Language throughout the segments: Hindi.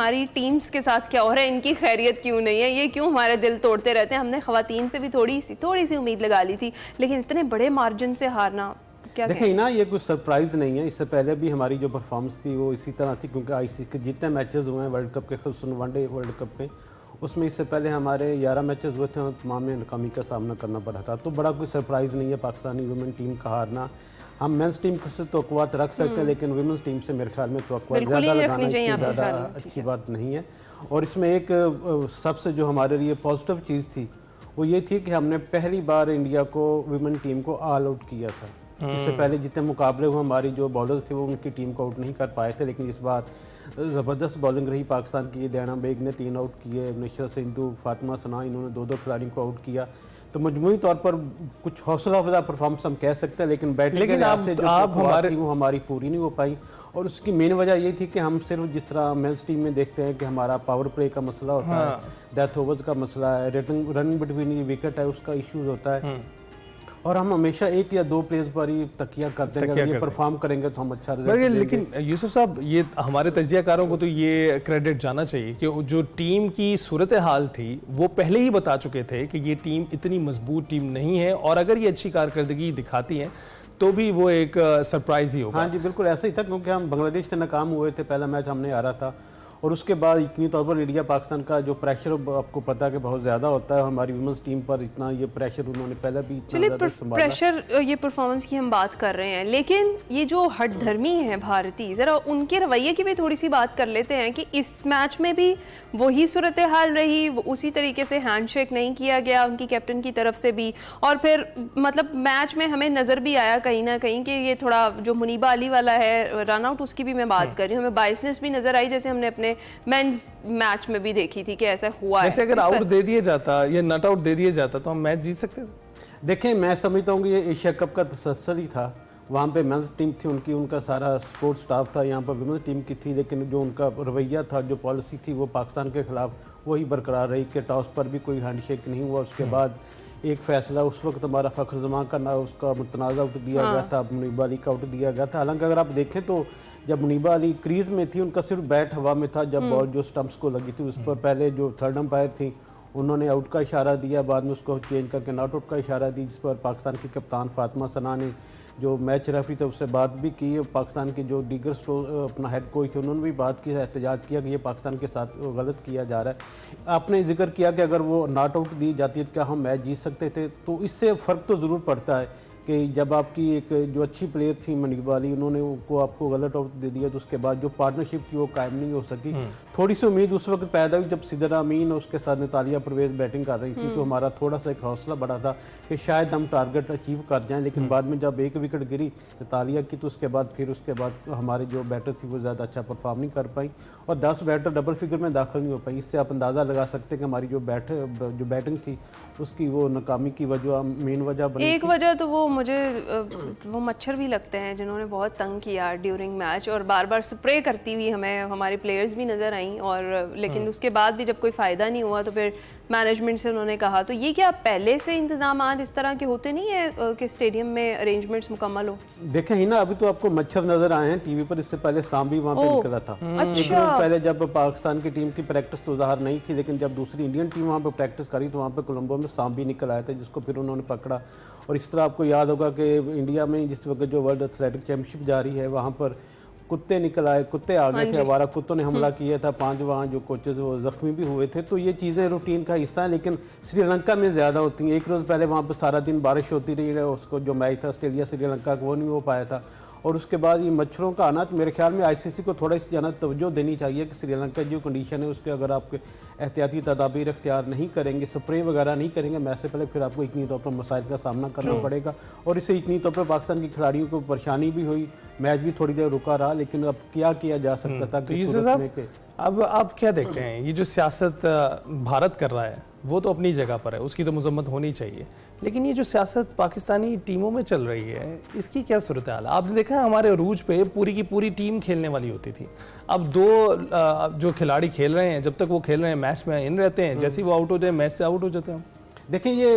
हमारी टीम्स के साथ क्या हो रहा है, इनकी खैरियत क्यों नहीं है, ये क्यों हमारे दिल तोड़ते रहते हैं। हमने ख़वातीन से भी थोड़ी सी उम्मीद लगा ली थी, लेकिन इतने बड़े मार्जिन से हारना क्या देखिए ना, ये कुछ सरप्राइज़ नहीं है। इससे पहले भी हमारी जो परफॉर्मेंस थी वो इसी तरह थी, क्योंकि आईसीसी के जितने मैचेस हुए हैं वर्ल्ड कप के, खुसूसन वनडे वर्ल्ड कप में, उसमें इससे पहले हमारे 11 मैचेस हुए थे और तमाम में नाकामी का सामना करना पड़ा था। तो बड़ा कोई सरप्राइज़ नहीं है पाकिस्तानी वुमेन टीम का हारना। हम मेंस टीम से तवक्कुआत रख सकते हैं, लेकिन वुमेन्स टीम से मेरे ख्याल में तवक्कुआत ज़्यादा लगाना ज़्यादा अच्छी बात नहीं है। और इसमें एक सबसे जो हमारे लिए पॉजिटिव चीज़ थी वो ये थी कि हमने पहली बार इंडिया को वुमेन टीम को ऑल आउट किया था। इससे पहले जितने मुकाबले हुए हमारी जो बॉलर्स थे वो उनकी टीम को आउट नहीं कर पाए थे, लेकिन इस बार ज़बरदस्त बॉलिंग रही पाकिस्तान की। दैना बेग ने 3 आउट किए, नुसरत सिंधु, फातिमा सना, इन्होंने 2-2 खिलाड़ियों को आउट किया। तो मजमूई तौर पर कुछ हौसला अफजा परफॉर्मेंस हम कह सकते हैं, लेकिन बैटिंग के लिहाज से जो वो हमारी पूरी नहीं हो पाई। और उसकी मेन वजह ये थी कि हम सिर्फ जिस तरह मेंस टीम में देखते हैं कि हमारा पावर प्ले का मसला होता है, डेथ ओवर्स का मसला है, रन बिटवीन विकेट है, उसका इश्यूज होता है, और हम हमेशा 1 या 2 प्लेयर्स पर ही तकिया करते हैं। अगर ये परफॉर्म करेंगे तो हम अच्छा रिजल्ट देंगे। लेकिन यूसुफ साहब, ये हमारे तज्जियाकारों को तो ये क्रेडिट जाना चाहिए कि जो टीम की सूरत हाल थी वो पहले ही बता चुके थे कि ये टीम इतनी मजबूत टीम नहीं है, और अगर ये अच्छी कारकर्दगी दिखाती है तो भी वो एक सरप्राइज ही होगा। हाँ जी, बिल्कुल ऐसा ही था, क्योंकि हम बांग्लादेश से नाकाम हुए थे, पहला मैच हमने हारा था, और उसके बाद इतनी तौर पर इंडिया पाकिस्तान का जो प्रेशर आपको पता है कि बहुत ज़्यादा होता है। हमारी वुमेन्स टीम पर इतना ये प्रेशर उन्होंने पहले भी प्रेशर, ये परफॉर्मेंस की हम बात कर रहे हैं, लेकिन ये जो हठधर्मी है भारतीय, ज़रा उनके रवैये की भी थोड़ी सी बात कर लेते हैं कि इस मैच में भी वही सूरत हाल रही, उसी तरीके से हैंडशेक नहीं किया गया उनकी कैप्टन की तरफ से भी, और फिर मतलब मैच में हमें नज़र भी आया कहीं ना कहीं कि ये थोड़ा जो मुनीबा अली वाला है रन आउट, उसकी भी मैं बात कर रही हूँ, हमें बाइसनेस भी नज़र आई, जैसे हमने अपने मेंस मैच में भी देखी थी कि ऐसा हुआ है। वैसे अगर आउट दे दिया जाता या नॉट आउट दे दिया जाता तो हम मैच जीत सकते थे। देखें, मैं समझता हूँ कि ये एशिया कप का तसल्सल ही था। वहाँ पे मेंस टीम थी उनकी, उनका सारा स्पोर्ट्स स्टाफ था, यहाँ पर वुमेन्स टीम की थी, लेकिन जो उनका रवैया था, जो पॉलिसी थी, वो पाकिस्तान के खिलाफ वही बरकरार रही कि टॉस पर भी कोई हैंडशेक नहीं हुआ। उसके बाद एक फैसला उस वक्त हमारा फ़ख्र जमां का ना उसका मुतनाज़ा आउट दिया गया था, मुनीबा अली का आउट दिया गया था। हालांकि अगर आप देखें तो जब मुनीबा अली क्रीज में थी, उनका सिर्फ बैट हवा में था, जब बॉल जो स्टंप्स को लगी थी उस पर पहले जो थर्ड अंपायर थी उन्होंने आउट का इशारा दिया, बाद में उसको चेंज करके नॉट आउट का इशारा दी, जिस पर पाकिस्तान की कप्तान फातिमा सना ने जो मैच रेफरी थे उससे बात भी की। पाकिस्तान के जो दीगर अपना हेड कोच थे उन्होंने भी बात की, एहतजाज किया कि ये पाकिस्तान के साथ गलत किया जा रहा है। आपने जिक्र किया कि अगर वो नॉट आउट दी जाती है तो क्या हम मैच जीत सकते थे, तो इससे फ़र्क तो ज़रूर पड़ता है कि जब आपकी एक जो अच्छी प्लेयर थी मुनीबा अली, उन्होंने उनको आपको गलत आउट दे दिया, तो उसके बाद जो पार्टनरशिप थी वो कायम नहीं हो सकी। थोड़ी सी उम्मीद उस वक्त पैदा हुई जब सिदरा अमीन और उसके साथ नतालिया परवेज बैटिंग कर रही थी, तो हमारा थोड़ा सा एक हौसला बढ़ा था कि शायद हम टारगेट अचीव कर जाएं, लेकिन बाद में जब 1 विकेट गिरी नतालिया की, तो उसके बाद हमारे जो बैटर थी वो ज़्यादा अच्छा परफॉर्म नहीं कर पाई, और 10 बैटर डबल फिगर में दाखिल नहीं हो पाई। इससे आप अंदाज़ा लगा सकते हैं कि हमारी जो बैटिंग थी उसकी वो नाकामी की वजह, मेन वजह बनी। एक वजह तो वो मुझे वो मच्छर भी लगते हैं जिन्होंने बहुत तंग किया ड्यूरिंग मैच, और बार बार स्प्रे करती हुई हमें हमारी प्लेयर्स भी नज़र आई, और लेकिन उसके बाद भी जब कोई फ़ायदा नहीं हुआ तो फिर मैनेजमेंट से उन्होंने कहा, तो ये क्या पहले से इंतजाम इस तरह के होते नहीं है कि स्टेडियम में अरेंजमेंट्स मुकम्मल हो? देखें ही ना, अभी तो आपको मच्छर नजर आए हैं टीवी पर, इससे पहले सांप भी वहाँ पे निकला था। अच्छा। एक रोज पहले जब पाकिस्तान की टीम की प्रैक्टिस तो ज़ाहिर नहीं थी, लेकिन जब दूसरी इंडियन टीम वहाँ पर प्रैक्टिस करी तो वहाँ पर कोलंबो में सांप भी निकल आए थे, जिसको फिर उन्होंने पकड़ा। और इस तरह आपको याद होगा कि इंडिया में जिस वक्त जो वर्ल्ड एथलेटिक चैम्पियनशिप जारी है वहाँ पर कुत्ते निकल आए, कुत्ते आ गए थे, आवारा कुत्तों ने हमला किया था, 5 वहाँ जो कोचेज वो जख्मी भी हुए थे। तो ये चीज़ें रूटीन का हिस्सा है, लेकिन श्रीलंका में ज़्यादा होती हैं। एक रोज़ पहले वहाँ पर सारा दिन बारिश होती रही है, उसको जो मैच था ऑस्ट्रेलिया श्रीलंका का वो नहीं हो पाया था, और उसके बाद ये मच्छरों का आना, तो मेरे ख्याल में आईसीसी को थोड़ा इस ज़्यादा तवज्जो देनी चाहिए कि श्रीलंका की जो कंडीशन है उसके अगर आपके एहतियाती तदाबीर अख्तियार नहीं करेंगे, स्प्रे वगैरह नहीं करेंगे मैच से पहले, फिर आपको इतनी तौर पर मसाइल का सामना करना पड़ेगा, और इससे इतनी तौर पर पाकिस्तान के खिलाड़ियों को परेशानी भी हुई, मैच भी थोड़ी देर रुका रहा, लेकिन अब क्या किया जा सकता था कि सूरत में अब आप क्या देखते हैं, ये जो सियासत भारत कर रहा है वो तो अपनी जगह पर है, उसकी तो मजम्मत होनी चाहिए, लेकिन ये जो सियासत पाकिस्तानी टीमों में चल रही है इसकी क्या सूरत हाल है? आपने देखा है हमारे अरूज पे पूरी की पूरी टीम खेलने वाली होती थी, अब 2 जो खिलाड़ी खेल रहे हैं, जब तक वो खेल रहे हैं मैच में इन रहते हैं, जैसे ही वो आउट हो जाए मैच से आउट हो जाते हैं। देखिए, ये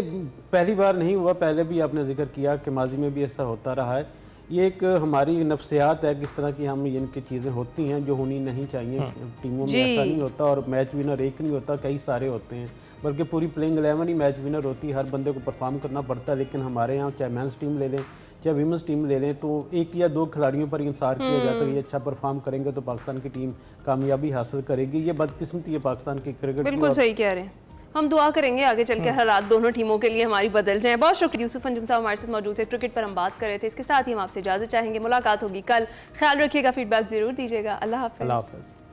पहली बार नहीं हुआ, पहले भी आपने जिक्र किया कि माजी में भी ऐसा होता रहा है। ये एक हमारी नफ्सियात है, किस तरह की हम इनकी चीज़ें होती हैं जो होनी नहीं चाहिए। टीमों में ऐसा नहीं होता, और मैच विनर एक नहीं होता, कई सारे होते हैं, बल्कि पूरी प्लेइंग 11 ही मैच विनर होती है। हर बंदे को परफॉर्म करना पड़ता है। लेकिन हमारे यहाँ चाहे मेंस टीम ले लें चाहे वीमेंस टीम ले लें, तो एक या दो खिलाड़ियों पर इंसार किया जाता है, ये अच्छा परफॉर्म करेंगे तो पाकिस्तान की टीम कामयाबी हासिल करेगी। ये बदकिस्मती है पाकिस्तान की क्रिकेट की। बिल्कुल सही कह रहे हैं। हम दुआ करेंगे आगे चल के हालात दोनों टीमों के लिए हमारी बदल जाएं। बहुत शुक्रिया यूसुफ अंजुम साहब हमारे साथ मौजूद थे, क्रिकेट पर हम बात कर रहे थे। इसके साथ ही हम आपसे इजाजत चाहेंगे। मुलाकात होगी कल, ख्याल रखिएगा, फीडबैक जरूर दीजिएगा। अल्लाह हाफ़िज़।